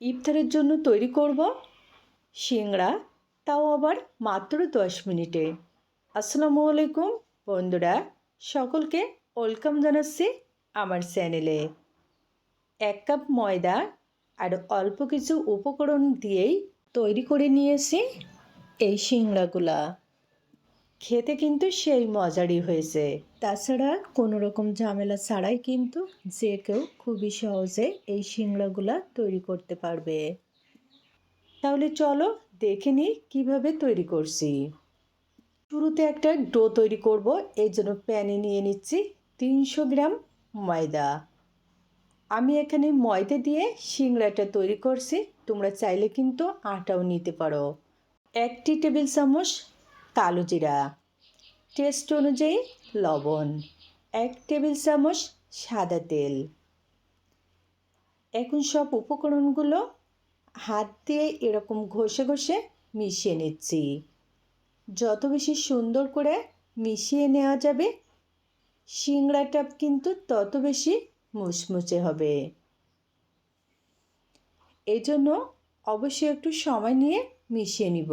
ইফতারের জন্য তৈরি করব সিংড়া, তাও আবার মাত্র 10 মিনিটে। আসসালামু আলাইকুম বন্ধুরা, সকলকে ওয়েলকাম জানাচ্ছি আমার চ্যানেলে। 1 কাপ ময়দা আর অল্প কিছু উপকরণ দিয়েই তৈরি করে নিয়েছি এই সিংড়াগুলা। খেতে কিন্তু সেই মজারই হয়েছে। তাছাড়া কোনো রকম ঝামেলা ছাড়াই কিন্তু যে কেউ খুবই সহজে এই সিংড়াগুলা তৈরি করতে পারবে। তাহলে চলো দেখে নিই কীভাবে তৈরি করছি। শুরুতে একটা ডো তৈরি করব, এই জন্য প্যানে নিয়ে নিচ্ছি 300 গ্রাম ময়দা। আমি এখানে ময়দা দিয়ে সিংড়াটা তৈরি করছি, তোমরা চাইলে কিন্তু আটাও নিতে পারো। 1 টেবিল চামচ কালো জিরা, টেস্ট অনুযায়ী লবণ, 1 টেবিল চামচ সাদা তেল। এখন সব উপকরণগুলো হাত দিয়ে এরকম ঘষে ঘষে মিশিয়ে নিচ্ছি। যত বেশি সুন্দর করে মিশিয়ে নেওয়া যাবে সিংড়াটা কিন্তু তত বেশি মুচমুচে হবে। এই জন্য অবশ্যই একটু সময় নিয়ে মিশিয়ে নিব।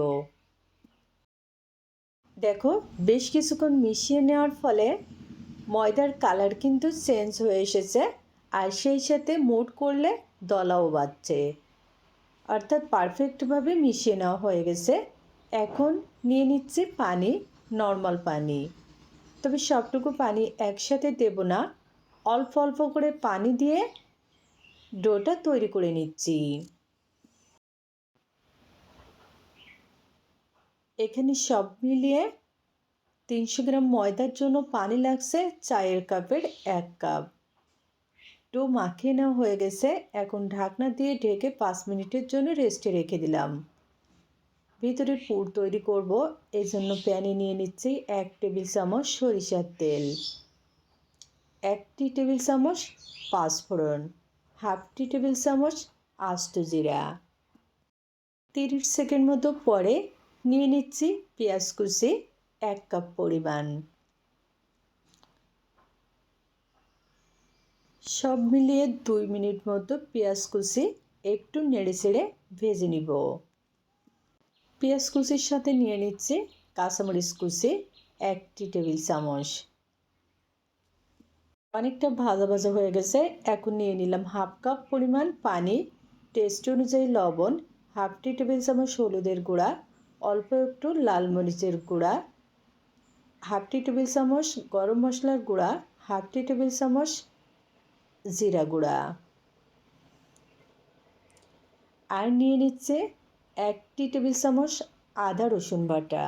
দেখো, বেশ কিছুক্ষণ মিশিয়ে নেওয়ার ফলে ময়দার কালার কিন্তু চেঞ্জ হয়ে এসেছে, আর সেই সাথে মুঠ করলে দলাও বাঁধছে, অর্থাৎ পারফেক্টভাবে মিশিয়ে নেওয়া হয়ে গেছে। এখন নিয়ে নিচ্ছি পানি, নর্মাল পানি। তবে সবটুকু পানি একসাথে দেব না, অল্প অল্প করে পানি দিয়ে ডোটা তৈরি করে নিচ্ছি। এখানে সব মিলিয়ে 300 গ্রাম ময়দার জন্য পানি লাগছে চায়ের কাপের 1 কাপ। ডো মাখিয়ে নেওয়া হয়ে গেছে। এখন ঢাকনা দিয়ে ঢেকে 5 মিনিটের জন্য রেস্টে রেখে দিলাম। ভিতরে পুর তৈরি করব, এই জন্য প্যানে নিয়ে নিচ্ছি 1 টেবিল চামচ সরিষার তেল, 1 টেবিল চামচ পাঁচফোড়ন, হাফ টেবিল চামচ আস্ত জিরা। 30 সেকেন্ড মতো পরে নিয়ে নিচ্ছি পেঁয়াজ কুচি 1 কাপ পরিমাণ। সব মিলিয়ে 2 মিনিট মতো পেঁয়াজ কুচি একটু নেড়েচেড়ে ভেজে নিব। পেঁয়াজ কুচির সাথে নিয়ে নিচ্ছি কাঁচামরিচ কুচি 1 টেবিল চামচ। অনেকটা ভাজা ভাজা হয়ে গেছে। এখন নিয়ে নিলাম হাফ কাপ পরিমাণ পানি, টেস্ট অনুযায়ী লবণ, হাফ টেবিল চামচ হলুদের গুঁড়া, অল্প একটু লাল মরিচের গুঁড়া, হাফ টেবিল চামচ গরম মশলার গুঁড়া, হাফ টেবিল চামচ জিরা গুঁড়া, আর নিয়ে নিচ্ছে 1 টেবিল চামচ আদা রসুন বাটা।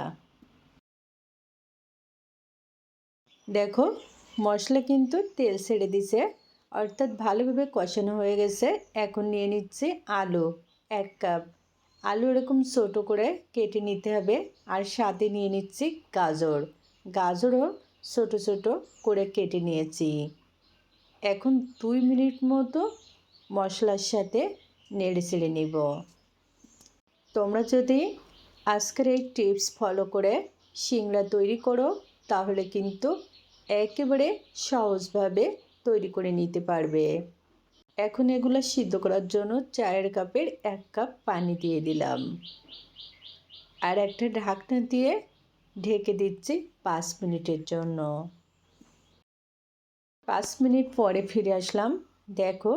দেখো, মশলা কিন্তু তেল ছেড়ে দিছে, অর্থাৎ ভালোভাবে কষানো হয়ে গেছে। এখন নিয়ে নিচ্ছি আলু 1 কাপ। আলু এরকম ছোটো করে কেটে নিতে হবে। আর সাথে নিয়ে নিচ্ছি গাজরও ছোটো ছোটো করে কেটে নিয়েছি। এখন 2 মিনিট মতো মশলার সাথে নেড়ে চেড়ে নিব। তোমরা যদি আজকের এই টিপস ফলো করে সিংড়া তৈরি করো, তাহলে কিন্তু একেবারে সহজভাবে তৈরি করে নিতে পারবে। এখন এগুলো সিদ্ধ করার জন্য চায়ের কাপের 1 কাপ পানি দিয়ে দিলাম, আর একটা ঢাকনা দিয়ে ঢেকে দিচ্ছি 5 মিনিটের জন্য। 5 মিনিট পরে ফিরে আসলাম। দেখো,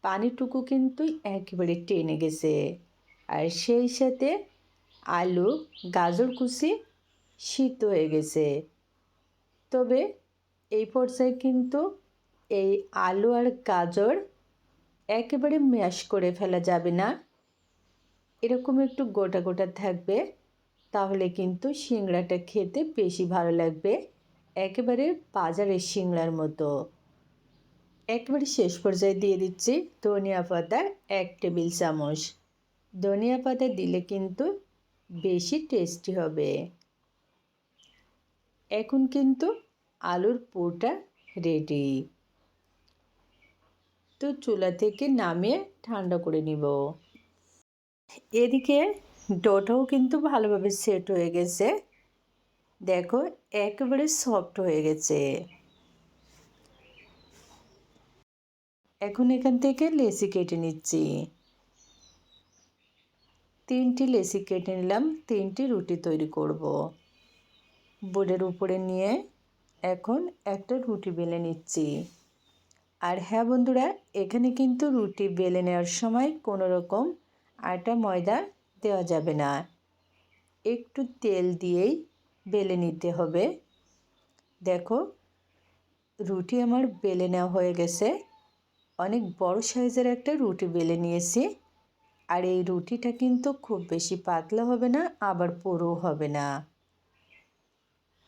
পানিটুকু কিন্তু একেবারে টেনে গেছে, আর সেই সাথে আলু গাজর কুচি সিদ্ধ হয়ে গেছে। তবে এই পর্যায়ে কিন্তু এই আলু আর গাজর একেবারে ম্যাশ করে ফেলা যাবে না, এরকম একটু গোটা গোটা থাকবে, তাহলে কিন্তু সিংড়াটা খেতে বেশি ভালো লাগবে, একেবারে বাজারের সিংড়ার মতো। একেবারে শেষ পর্যায়ে দিয়ে দিচ্ছি ধনিয়া পাতা 1 টেবিল চামচ। ধনিয়া পাতা দিলে কিন্তু বেশি টেস্টি হবে। এখন কিন্তু আলুর পুরটা রেডি। তো চুলা থেকে নামিয়ে ঠান্ডা করে নিব। এদিকে ডোটাও কিন্তু ভালোভাবে সেট হয়ে গেছে। দেখো, একেবারে সফট হয়ে গেছে। এখন এখান থেকে লেচি কেটে নিচ্ছি। 3টি লেচি কেটে নিলাম, 3টি রুটি তৈরি করব। বোর্ডের উপরে নিয়ে এখন একটা রুটি বেলে নিচ্ছি। আর হ্যাঁ বন্ধুরা, এখানে কিন্তু রুটি বেলে নেওয়ার সময় কোনো রকম আটা ময়দা দেওয়া যাবে না, একটু তেল দিয়েই বেলে নিতে হবে। দেখো রুটি আমার বেলে নেওয়া হয়ে গেছে। অনেক বড় সাইজের একটা রুটি বেলে নিয়েছি। আর এই রুটিটা কিন্তু খুব বেশি পাতলা হবে না, আবার পুরো হবে না।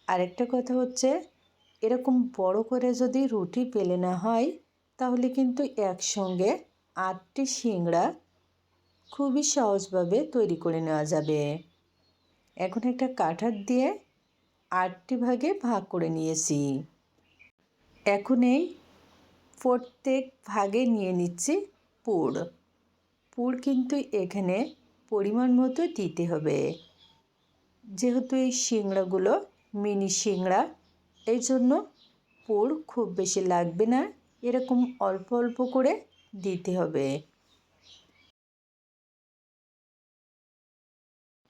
আরেকটা কথা হচ্ছে, এরকম বড় করে যদি রুটি বেলে না হয় তাহলে কিন্তু একসঙ্গে 8টি সিংড়া খুবই সহজভাবে তৈরি করে নেওয়া যাবে। এখন একটা কাঁটার দিয়ে 8টি ভাগে ভাগ করে নিয়েছি। এখন এই প্রত্যেক ভাগে নিয়ে নিচ্ছি পুর। পুর কিন্তু এখানে পরিমাণ মতো দিতে হবে। যেহেতু এই সিংড়াগুলো মিনি সিংড়া, এই জন্য পুর খুব বেশি লাগবে না, এরকম অল্প অল্প করে দিতে হবে।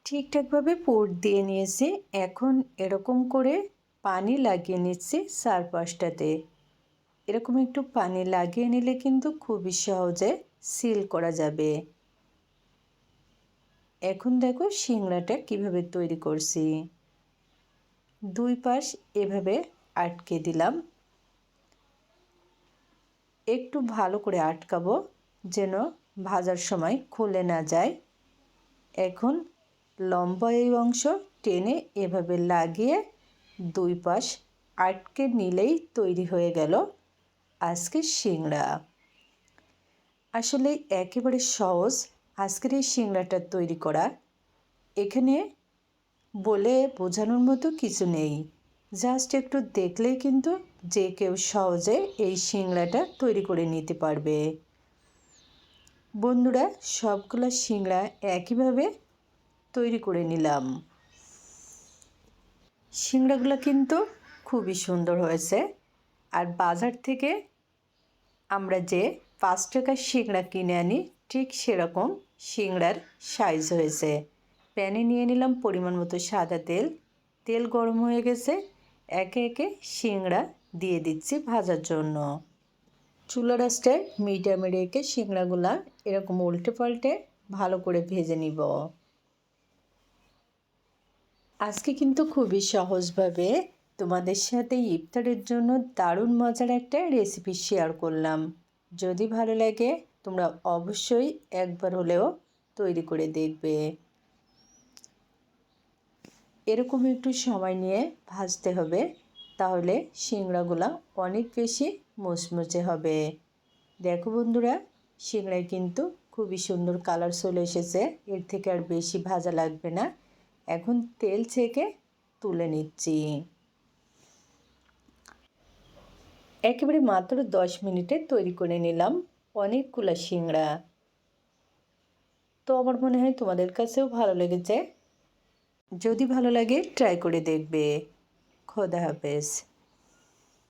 ঠিকঠাকভাবে পুর দিয়ে নিয়েছি। এখন এরকম করে পানি লাগিয়ে নিচ্ছি চারপাশটাতে। এরকম একটু পানি লাগিয়ে নিলে কিন্তু খুবই সহজে সিল করা যাবে। এখন দেখো সিংড়াটা কিভাবে তৈরি করছি। 2 পাশ এভাবে আটকে দিলাম। একটু ভালো করে আটকাবো যেন ভাজার সময় খুলে না যায়। এখন লম্বা এই অংশ টেনে এভাবে লাগিয়ে 2 পাশ আটকে নিলেই তৈরি হয়ে গেল আজকের সিংড়া। আসলে একেবারে সহজ আজকের এই সিংড়াটা তৈরি করা। এখানে বলে বোঝানোর মতো কিছু নেই, জাস্ট একটু দেখলেই কিন্তু যে কেউ সহজে এই সিংড়াটা তৈরি করে নিতে পারবে। বন্ধুরা, সবগুলো সিংড়া একইভাবে তৈরি করে নিলাম। সিংড়াগুলো কিন্তু খুবই সুন্দর হয়েছে। আর বাজার থেকে আমরা যে 5 টাকার সিংড়া কিনে আনি ঠিক সেরকম সিংড়ার সাইজ হয়েছে। প্যানে নিয়ে নিলাম পরিমাণ মতো সাদা তেল। তেল গরম হয়ে গেছে, একে একে সিংড়া দিয়ে দিচ্ছি ভাজার জন্য। চুলার আঁচটা মিডিয়ামে রেখে সিংড়াগুলা এরকম উল্টে পাল্টে ভালো করে ভেজে নিব। আজকে কিন্তু খুবই সহজভাবে তোমাদের সাথে ইফতারের জন্য দারুণ মজার একটা রেসিপি শেয়ার করলাম। যদি ভালো লাগে তোমরা অবশ্যই একবার হলেও তৈরি করে দেখবে। এরকম একটু সময় নিয়ে ভাজতে হবে, তাহলে সিংড়াগুলো অনেক বেশি মুচমুচে হবে। দেখো বন্ধুরা, সিংড়ায় কিন্তু খুবই সুন্দর কালার চলে এসেছে। এর থেকে আর বেশি ভাজা লাগবে না। এখন তেল ছেঁকে তুলে নিচ্ছি। একেবারে মাত্র 10 মিনিটে তৈরি করে নিলাম অনেকগুলো সিংড়া। তো আমার মনে হয় তোমাদের কাছেও ভালো লেগেছে। যদি ভালো লাগে ট্রাই করে দেখবে। খোদা হাফেজ।